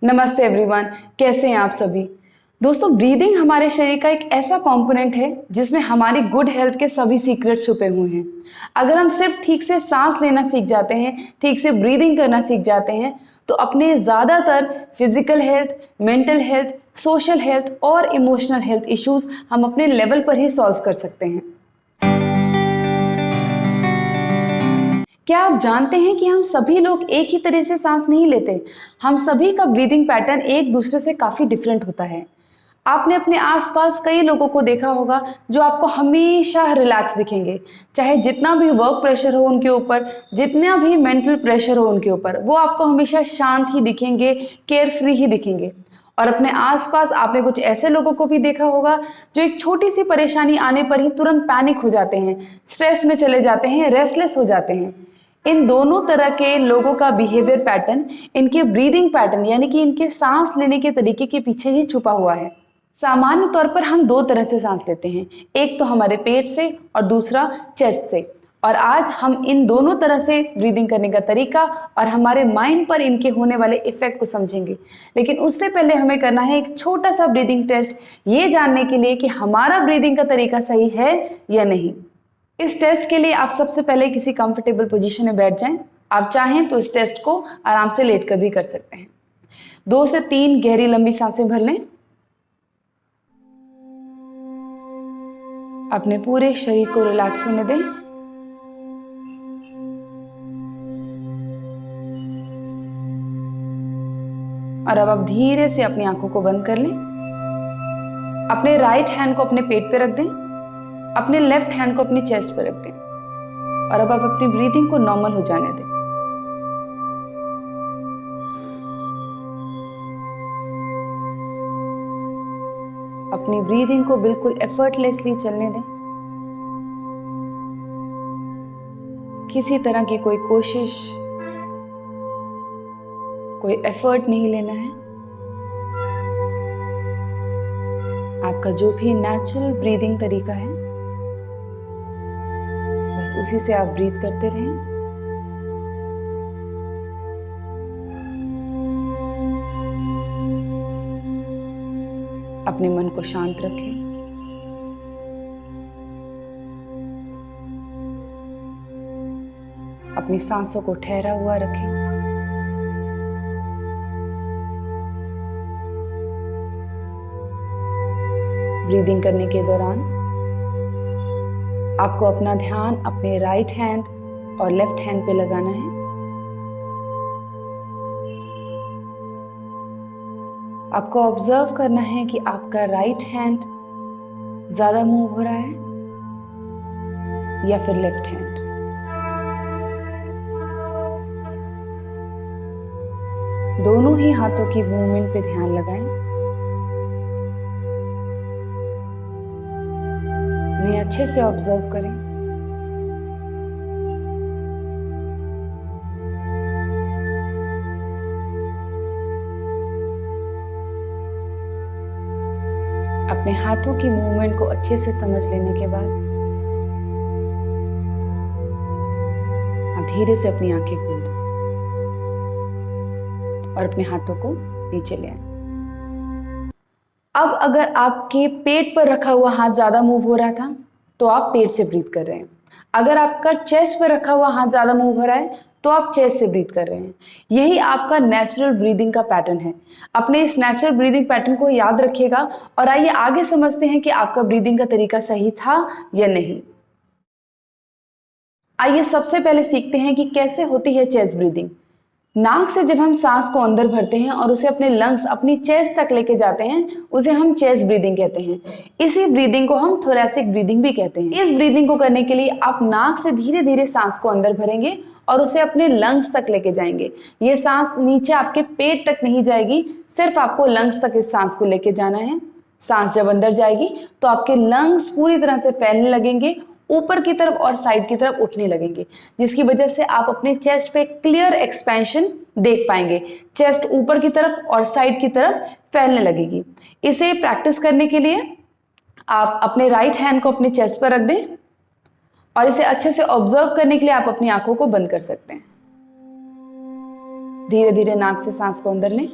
नमस्ते एवरीवन, कैसे हैं आप सभी। दोस्तों, ब्रीदिंग हमारे शरीर का एक ऐसा कंपोनेंट है जिसमें हमारी गुड हेल्थ के सभी सीक्रेट छुपे हुए हैं। अगर हम सिर्फ ठीक से सांस लेना सीख जाते हैं, ठीक से ब्रीदिंग करना सीख जाते हैं, तो अपने ज़्यादातर physical health, mental health, social health और इमोशनल हेल्थ इश्यूज हम अपने लेवल पर ही सॉल्व कर सकते हैं। क्या आप जानते हैं कि हम सभी लोग एक ही तरह से सांस नहीं लेते। हम सभी का ब्रीदिंग पैटर्न एक दूसरे से काफ़ी डिफरेंट होता है। आपने अपने आसपास कई लोगों को देखा होगा जो आपको हमेशा रिलैक्स दिखेंगे, चाहे जितना भी वर्क प्रेशर हो उनके ऊपर, जितना भी मेंटल प्रेशर हो उनके ऊपर, वो आपको हमेशा शांत ही दिखेंगे, केयर फ्री ही दिखेंगे। और अपने आसपास आपने कुछ ऐसे लोगों को भी देखा होगा जो एक छोटी सी परेशानी आने पर ही तुरंत पैनिक हो जाते हैं, स्ट्रेस में चले जाते हैं, रेस्टलेस हो जाते हैं। इन दोनों तरह के लोगों का बिहेवियर पैटर्न इनके ब्रीदिंग पैटर्न यानी कि इनके सांस लेने के तरीके के पीछे ही छुपा हुआ है। सामान्य तौर पर हम दो तरह से सांस लेते हैं, एक तो हमारे पेट से और दूसरा चेस्ट से। और आज हम इन दोनों तरह से ब्रीदिंग करने का तरीका और हमारे माइंड पर इनके होने वाले इफेक्ट को समझेंगे। लेकिन उससे पहले हमें करना है एक छोटा सा ब्रीदिंग टेस्ट, ये जानने के लिए कि हमारा ब्रीदिंग का तरीका सही है या नहीं। इस टेस्ट के लिए आप सबसे पहले किसी कंफर्टेबल पोजीशन में बैठ जाएं। आप चाहें तो इस टेस्ट को आराम से लेटकर भी कर सकते हैं। 2 से 3 गहरी लंबी सांसें भर लें। अपने पूरे शरीर को रिलैक्स होने दें। और अब आप धीरे से अपनी आंखों को बंद कर लें। अपने राइट हैंड को अपने पेट पे रख दें, अपने लेफ्ट हैंड को अपनी चेस्ट पर रख दें। और अब आप अपनी ब्रीदिंग को नॉर्मल हो जाने दें। अपनी ब्रीदिंग को बिल्कुल एफर्टलेसली चलने दें। किसी तरह की कोई कोशिश, कोई एफर्ट नहीं लेना है। आपका जो भी नेचुरल ब्रीदिंग तरीका है, बस उसी से आप ब्रीथ करते रहें। अपने मन को शांत रखें। अपनी सांसों को ठहरा हुआ रखें। ब्रीदिंग करने के दौरान आपको अपना ध्यान अपने राइट हैंड और लेफ्ट हैंड पे लगाना है। आपको ऑब्जर्व करना है कि आपका राइट हैंड ज्यादा मूव हो रहा है या फिर लेफ्ट हैंड। दोनों ही हाथों की मूवमेंट पे ध्यान लगाएं। उन्हें अच्छे से ऑब्जर्व करें। अपने हाथों की मूवमेंट को अच्छे से समझ लेने के बाद आप धीरे से अपनी आंखें खोल दें और अपने हाथों को नीचे ले आए। अब अगर आपके पेट पर रखा हुआ हाथ ज्यादा मूव हो रहा था तो आप पेट से ब्रीथ कर रहे हैं। अगर आपका चेस्ट पर रखा हुआ हाथ ज्यादा मूव हो रहा है तो आप चेस्ट से ब्रीथ कर रहे हैं। यही आपका नेचुरल ब्रीदिंग का पैटर्न है। अपने इस नेचुरल ब्रीदिंग पैटर्न को याद रखिएगा और आइए आगे समझते हैं कि आपका ब्रीदिंग का तरीका सही था या नहीं। आइए सबसे पहले सीखते हैं कि कैसे होती है चेस्ट ब्रीदिंग। नाक से जब हम सांस को अंदर भरते हैं और उसे अपने लंग्स, अपनी चेस्ट तक लेके जाते हैं, उसे हम चेस्ट ब्रीदिंग कहते हैं। इसी ब्रीदिंग को हम थोरैसिक ब्रीदिंग भी कहते हैं। इस ब्रीदिंग को करने के लिए आप नाक से धीरे धीरे सांस को अंदर भरेंगे और उसे अपने लंग्स तक लेके जाएंगे। ये सांस नीचे आपके पेट तक नहीं जाएगी, सिर्फ आपको लंग्स तक इस सांस को लेके जाना है। सांस जब अंदर जाएगी तो आपके लंग्स पूरी तरह से फैलने लगेंगे, ऊपर की तरफ और साइड की तरफ उठने लगेंगे, जिसकी वजह से आप अपने चेस्ट पे क्लियर एक्सपेंशन देख पाएंगे। चेस्ट ऊपर की तरफ और साइड की तरफ फैलने लगेगी। इसे प्रैक्टिस करने के लिए आप अपने राइट हैंड को अपने चेस्ट पर रख दें और इसे अच्छे से ऑब्जर्व करने के लिए आप अपनी आंखों को बंद कर सकते हैं। धीरे धीरे नाक से सांस को अंदर लें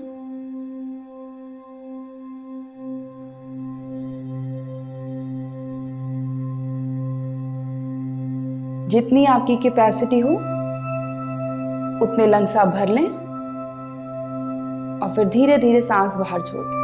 जितनी आपकी कैपेसिटी हो उतने लंग्स आप भर लें और फिर धीरे धीरे सांस बाहर छोड़ दें।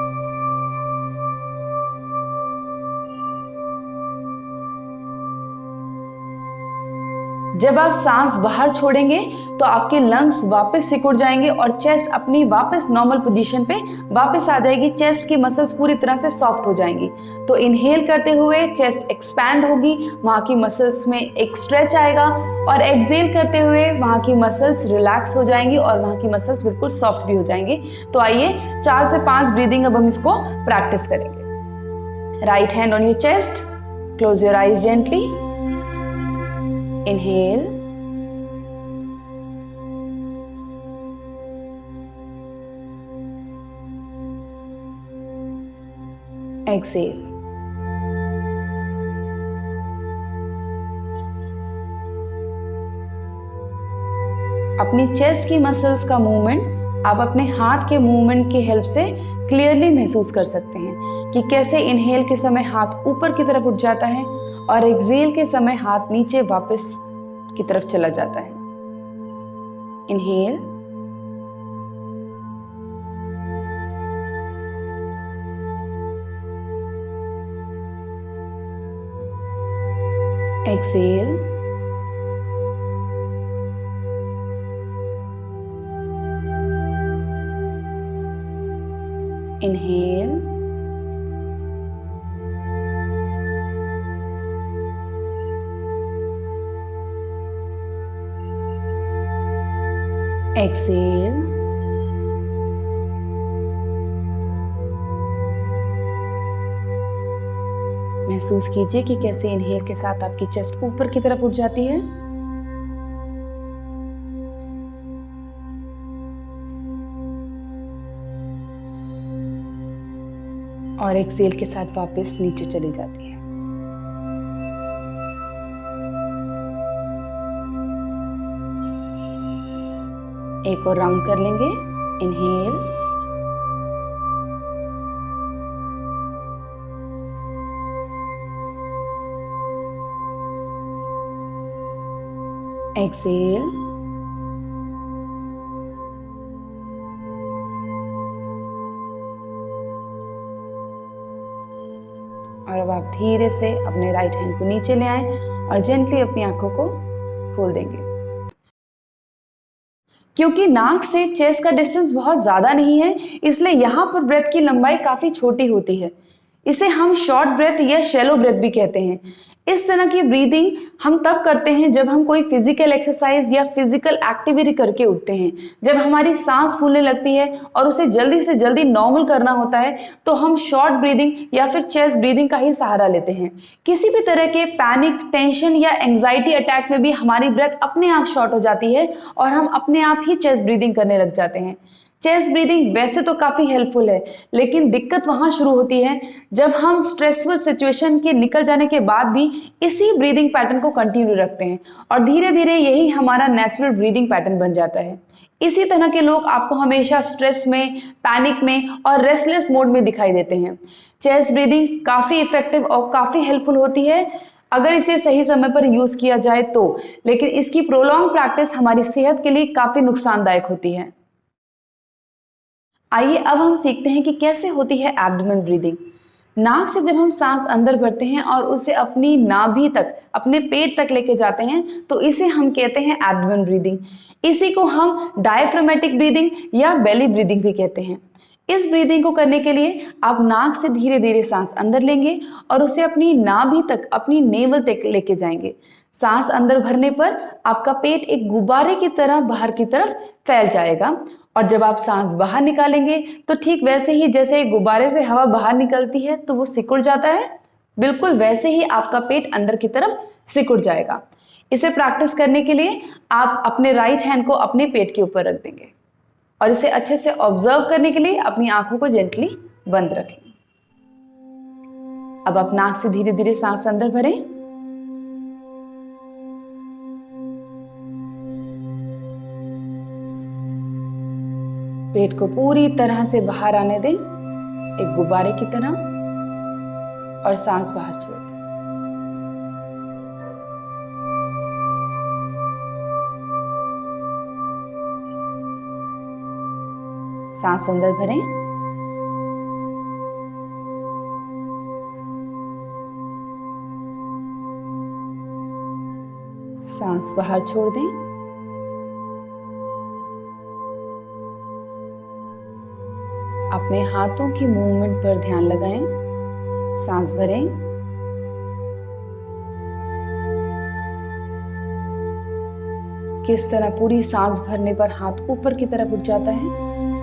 जब आप सांस बाहर छोड़ेंगे तो आपके लंग्स वापस सिकुड़ जाएंगे और चेस्ट अपनी वापस नॉर्मल पोजीशन पे वापस आ जाएगी। चेस्ट की मसल्स पूरी तरह से सॉफ्ट हो जाएंगी। तो इनहेल करते हुए चेस्ट एक्सपैंड होगी, वहाँ की मसल्स में एक स्ट्रेच आएगा, और एक्सहेल करते हुए वहाँ की मसल्स रिलैक्स हो जाएंगी और वहाँ की मसल्स बिल्कुल सॉफ्ट भी हो जाएंगी। तो आइए 4 से 5 ब्रीदिंग अब हम इसको प्रैक्टिस करेंगे। Right hand on your chest, close your eyes gently. Inhale, exhale. अपनी चेस्ट की मसल्स का मूवमेंट आप अपने हाथ के मूवमेंट की हेल्प से क्लियरली महसूस कर सकते हैं कि कैसे इनहेल के समय हाथ ऊपर की तरफ उठ जाता है और एक्सहेल के समय हाथ नीचे वापस की तरफ चला जाता है। इनहेल, एक्सहेल, इनहेल, एक्सहेल, महसूस कीजिए कि कैसे इनहेल के साथ आपकी चेस्ट ऊपर की तरफ उठ जाती है और एक्सहेल के साथ वापस नीचे चली जाती है। एक और राउंड कर लेंगे। इनहेल, एक्सहेल, और अब आप धीरे से अपने राइट हैंड को नीचे ले आएं और जेंटली अपनी आंखों को खोल देंगे। क्योंकि नाक से चेस्ट का डिस्टेंस बहुत ज़्यादा नहीं है, इसलिए यहाँ पर ब्रेथ की लंबाई काफ़ी छोटी होती है। इसे हम शॉर्ट ब्रेथ या शैलो ब्रेथ भी कहते हैं। इस तरह की ब्रीदिंग हम तब करते हैं जब हम कोई फिजिकल एक्सरसाइज या फिजिकल एक्टिविटी करके उठते हैं। जब हमारी सांस फूलने लगती है और उसे जल्दी से जल्दी नॉर्मल करना होता है तो हम शॉर्ट ब्रीदिंग या फिर चेस्ट ब्रीदिंग का ही सहारा लेते हैं। किसी भी तरह के पैनिक, टेंशन या एंजाइटी अटैक में भी हमारी ब्रेथ अपने आप शॉर्ट हो जाती है और हम अपने आप ही चेस्ट ब्रीदिंग करने लग जाते हैं। चेस्ट ब्रीदिंग वैसे तो काफ़ी हेल्पफुल है, लेकिन दिक्कत वहाँ शुरू होती है जब हम स्ट्रेसफुल सिचुएशन के निकल जाने के बाद भी इसी ब्रीदिंग पैटर्न को कंटिन्यू रखते हैं और धीरे धीरे यही हमारा नेचुरल ब्रीदिंग पैटर्न बन जाता है। इसी तरह के लोग आपको हमेशा स्ट्रेस में, पैनिक में और रेस्टलेस मोड में दिखाई देते हैं। चेस्ट ब्रीदिंग काफ़ी इफेक्टिव और काफ़ी हेल्पफुल होती है अगर इसे सही समय पर यूज़ किया जाए तो, लेकिन इसकी प्रोलॉन्ग प्रैक्टिस हमारी सेहत के लिए काफ़ी नुकसानदायक होती है। आइए अब हम सीखते हैं कि कैसे होती है एब्डोमेन ब्रीदिंग। नाक से जब हम सांस अंदर भरते हैं और उसे अपनी नाभि तक, अपने पेट तक लेके जाते हैं तो इसे हम कहते हैं एब्डोमेन ब्रीदिंग। इसी को हम डायफ्रामेटिक ब्रीदिंग या बेली ब्रीदिंग भी कहते हैं। इस ब्रीदिंग को करने के लिए आप नाक से धीरे धीरे सांस अंदर लेंगे और उसे अपनी नाभि तक, अपनी नेवल तक लेके जाएंगे। सांस अंदर भरने पर आपका पेट एक गुब्बारे की तरह बाहर की तरफ फैल जाएगा और जब आप सांस बाहर निकालेंगे तो ठीक वैसे ही जैसे एक गुब्बारे से हवा बाहर निकलती है तो वो सिकुड़ जाता है, बिल्कुल वैसे ही आपका पेट अंदर की तरफ सिकुड़ जाएगा। इसे प्रैक्टिस करने के लिए आप अपने राइट हैंड को अपने पेट के ऊपर रख देंगे और इसे अच्छे से ऑब्जर्व करने के लिए अपनी आंखों को जेंटली बंद रखें। अब आप नाक से धीरे धीरे सांस अंदर भरें, पेट को पूरी तरह से बाहर आने दें एक गुब्बारे की तरह और सांस बाहर छोड़ दें। सांस अंदर भरें, सांस बाहर छोड़ दें। अपने हाथों की मूवमेंट पर ध्यान लगाएं, सांस भरें, किस तरह पूरी सांस भरने पर हाथ ऊपर की तरफ उठ जाता है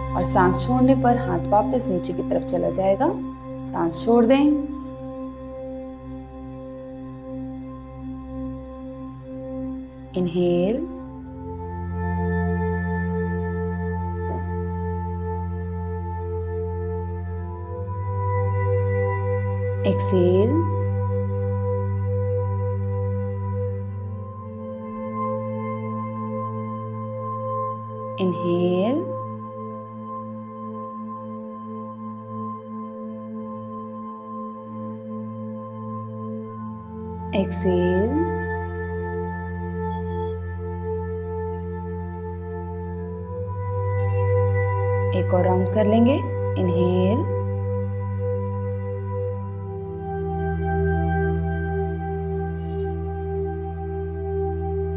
और सांस छोड़ने पर हाथ वापस नीचे की तरफ चला जाएगा। सांस छोड़ दें, इनहेल, एक्सेल, इनहेल, एक्सेल, एक और राउंड कर लेंगे। Inhale,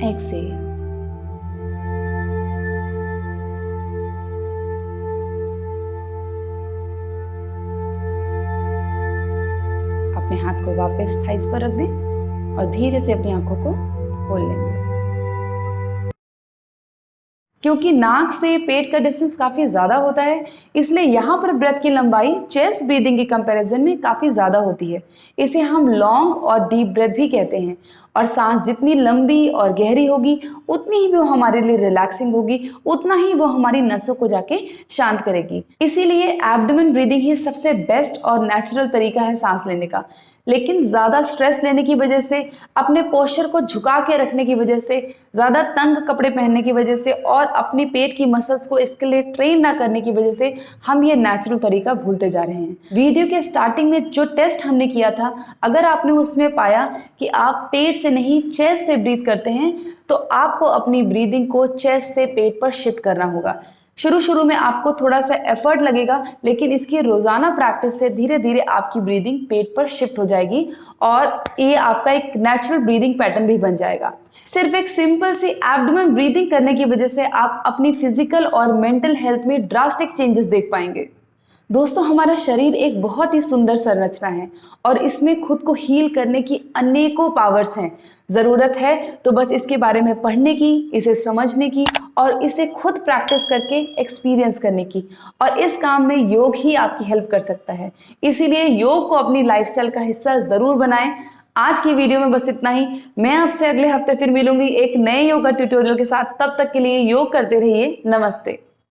exhale. अपने हाथ को वापस थाइस पर रख दें और धीरे से अपनी आंखों को खोल लेंगे। क्योंकि नाक से पेट का डिस्टेंस काफी ज्यादा होता है, इसलिए यहाँ पर ब्रेथ की लंबाई चेस्ट ब्रीदिंग के कंपैरिजन में काफी ज्यादा होती है। इसे हम लॉन्ग और डीप ब्रेथ भी कहते हैं। और सांस जितनी लंबी और गहरी होगी उतनी ही वो हमारे लिए रिलैक्सिंग होगी, उतना ही वो हमारी नसों को जाके शांत करेगी। इसीलिए एब्डोमेन ब्रीदिंग ही सबसे बेस्ट और नेचुरल तरीका है सांस लेने का। लेकिन ज़्यादा स्ट्रेस लेने की वजह से, अपने पोस्चर को झुका के रखने की वजह से, ज़्यादा तंग कपड़े पहनने की वजह से और अपनी पेट की मसल्स को इसके लिए ट्रेन ना करने की वजह से हम ये नेचुरल तरीका भूलते जा रहे हैं। वीडियो के स्टार्टिंग में जो टेस्ट हमने किया था, अगर आपने उसमें पाया कि आप पेट से नहीं चेस्ट से ब्रीथ करते हैं, तो आपको अपनी ब्रीदिंग को चेस्ट से पेट पर शिफ्ट करना होगा। शुरू में आपको थोड़ा सा एफर्ट लगेगा, लेकिन इसकी रोजाना प्रैक्टिस से धीरे धीरे आपकी ब्रीदिंग पेट पर शिफ्ट हो जाएगी और ये आपका एक नेचुरल ब्रीदिंग पैटर्न भी बन जाएगा। सिर्फ एक सिंपल सी एब्डोमेन ब्रीदिंग करने की वजह से आप अपनी फिजिकल और मेंटल हेल्थ में ड्रास्टिक चेंजेस देख पाएंगे। दोस्तों, हमारा शरीर एक बहुत ही सुंदर संरचना है और इसमें खुद को हील करने की अनेकों पावर्स हैं। ज़रूरत है तो बस इसके बारे में पढ़ने की, इसे समझने की और इसे खुद प्रैक्टिस करके एक्सपीरियंस करने की। और इस काम में योग ही आपकी हेल्प कर सकता है। इसीलिए योग को अपनी लाइफस्टाइल का हिस्सा ज़रूर बनाएं। आज की वीडियो में बस इतना ही। मैं आपसे अगले हफ्ते फिर मिलूंगी एक नए योगा ट्यूटोरियल के साथ। तब तक के लिए योग करते रहिए। नमस्ते।